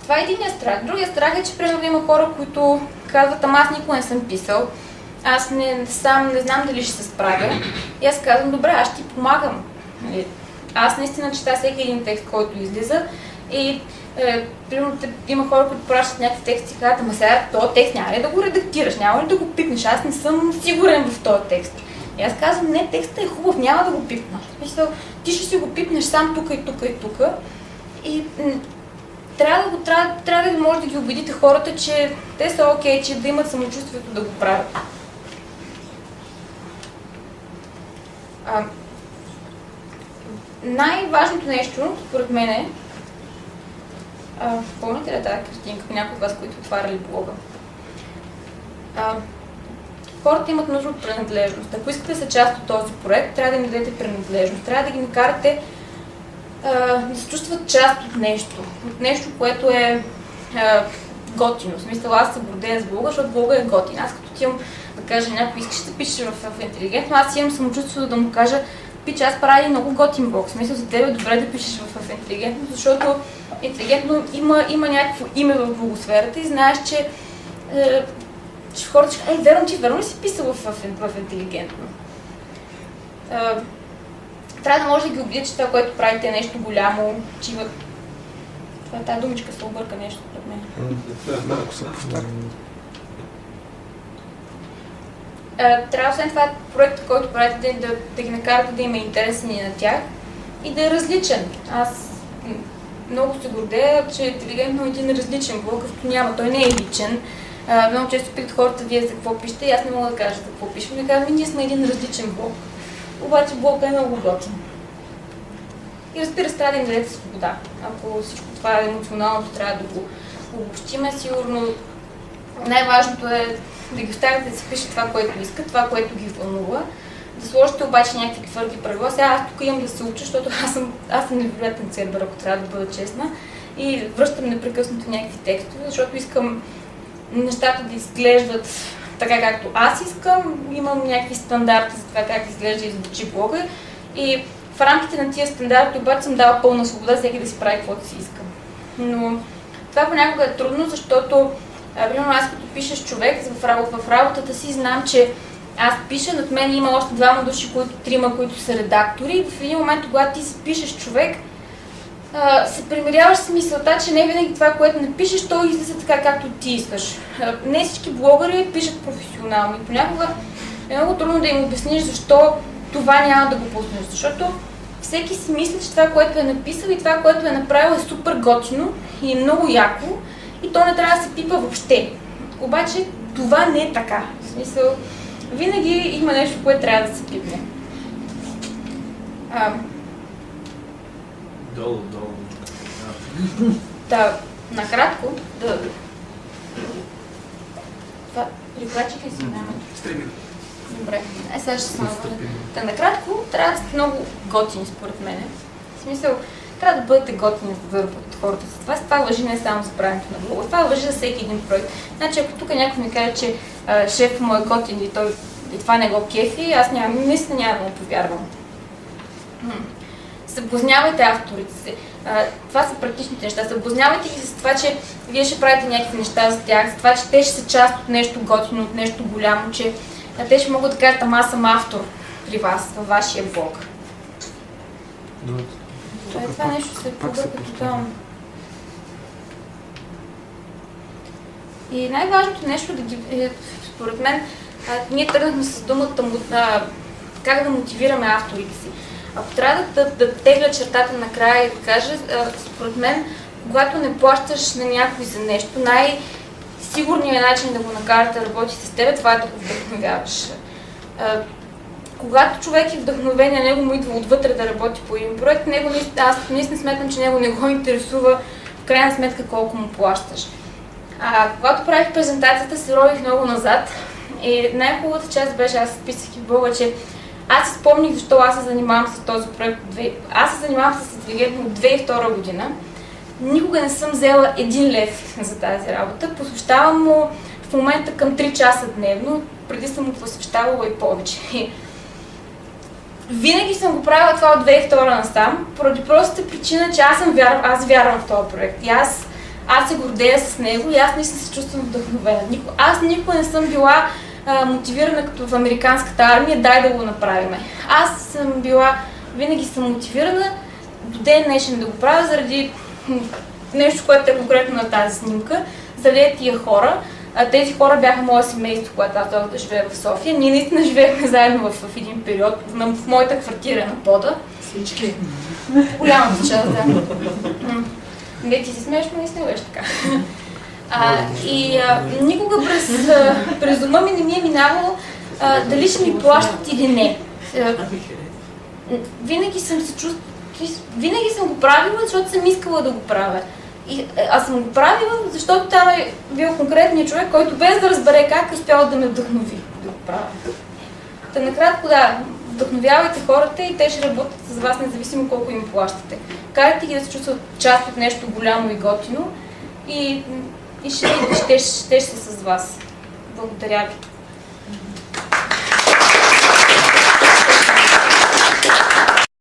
Това е единият страх. Другия страх е, че примерно има хора, които казват, ама аз никога не съм писал, аз не знам дали ще се справя. И аз казвам, добре, аз ще ти помагам. Аз наистина чета всеки един текст, който излиза и примерно има хора, които пращат някакви тексти и казват, ама сега този текст няма ли да го редактираш, няма ли да го пипнеш, аз не съм сигурен в този текст. И аз казвам, не, текстът е хубав, няма да го пипна. Мисля, ти ще си го пипнеш сам тук и тук и тук. И трябва да може да ги убедите хората, че те са окей, че да имат самочувствието да го правят. Най-важното нещо, според мен е, помните ли тази картинка, някои от вас, които отваряли блога? Хората имат нужда от принадлежност. Ако искате да са част от този проект, трябва да им дадете принадлежност. Трябва да ги накарате да се чувстват част от нещо, което е готино. В смисъл, аз се гордея с блога, защото блога е готин. Аз като отивам да кажа някой, искаш да пишеш в интелигентно, аз имам самочувствието да му кажа, пич, аз правя много готин блог. В смисъл, за теб е добре да пишеш в интелигентно, защото интелигентно има някакво име в блогосферата и знаеш, че хората ще кажат, верно ли си писал в интелигентно? Трябва да може да ги убедя, че това, което правите е нещо голямо, че има... Тази думичка се обърка нещо пред мен. Малко се повтаря. Трябва освен това проект, който правите, да ги накарате да има интересен и на тях и да е различен. Аз много се гордея, че интелигентно е един различен блог, като няма. Той не е личен. Много често питат хората, вие за какво пишете и аз не мога да кажа за какво пишем. Не казвам, ние сме един различен блог. Обаче блогът е много готин. И разбира се, трябва да им дадете свобода. Ако всичко това е емоционалното, трябва да го обобщиме, сигурно най-важното е да ги оставите да си пишат това, което искат, това, което ги вълнува. Да сложите обаче някакви твърди правила. Сега аз тук имам да се уча, защото аз съм невероятен цербър, ако трябва да бъда честна. И връщам непрекъснато някакви текстове, защото искам нещата да изглеждат така, както аз искам. Имам някакви стандарти за това как изглежда и звучи блога. И в рамките на тия стандарти обаче съм дала пълна свобода всеки да си прави каквото си искам. Но това понякога е трудно, защото примерно аз като пишеш човек в работата си, знам, че аз пиша, над мен има още двама души, трима, които са редактори. В един момент, когато ти си пишеш човек, се примиряваш с мисълта, че не винаги това, което напишеш, то излиза така, както ти искаш. Не всички блогъри пишат професионално и понякога е много трудно да им обясниш защо това няма да го пуснеш, защото всеки си мисли, че това, което е написал и това, което е направил е супер готино и е много яко и то не трябва да се пипа въобще. Обаче това не е така. В смисъл, винаги има нещо, което трябва да се пипне. Долу. Да, накратко, Това приклачих ли си? Стримим. Добре, сега ще се навърна. Накратко, трябва да сте много готини, според мен. В смисъл, трябва да бъдете готини, за да работят хората с вас. Това важи не само за правенето на блога, това важи за всеки един проект. Значи, ако тук някой ми каже, че шеф му е готин и това не го кефи, аз наистина няма да му повярвам. Съблазнявайте авторите си. Това са практичните неща. Съблазнявайте ги с това, че вие ще правите някакви неща за тях, с това, че те ще са част от нещо готино, от нещо голямо, че те ще могат да кажат, ама аз съм автор при вас, във вашия блог. Това нещо се побърка тотално. И най-важното нещо според мен, ние тръгнахме с думата как да мотивираме авторите си. Ако трябва да тегля чертата накрая и да кажа, според мен, когато не плащаш на някой за нещо, най-сигурният начин да го накараш да работи с теб, това е да го вдъхновяваш. Когато човек е вдъхновен, а него му идва отвътре да работи по един проект, аз наистина сметам, че него не го интересува в крайна сметка колко му плащаш. Когато правих презентацията, се рових много назад и най-хубавата част беше, аз писах и в блога, че аз си спомних защо аз се занимавам с този проект. Аз се занимавам с интелигентно от 2002 година. Никога не съм взела 1 лев за тази работа. Посвещавам му в момента към 3 часа дневно. Преди съм му посвещавала и повече. винаги съм го правила това от 2002 насам, поради простата причина, че аз вярвам в този проект. И аз се гордея с него и аз наистина се чувствам вдъхновена. Аз никога не съм била мотивирана като в американската армия, дай да го направим. Аз съм била, винаги съм мотивирана до ден днешен да го правя заради нещо, което е конкретно на тази снимка, заради тия хора. Тези хора бяха мое семейство, когато аз дойдох да живея в София. Ние наистина живеехме заедно в един период, в моята квартира на пода. Всички. Голямата част, да. Не, ти си смееш, но наистина беше така. Никога през ума ми не ми е минавало дали ще ми плащат или не. Винаги съм се чувствала, винаги съм го правила, защото съм искала да го правя. Аз съм го правила, защото там е бил конкретният човек, който без да разбере как е успял да ме вдъхнови да го правя. Та накратко, да, вдъхновявайте хората и те ще работят с вас, независимо колко им плащате. Карайте ги да се чувстват част от нещо голямо и готино и ще са с вас. Благодаря ви.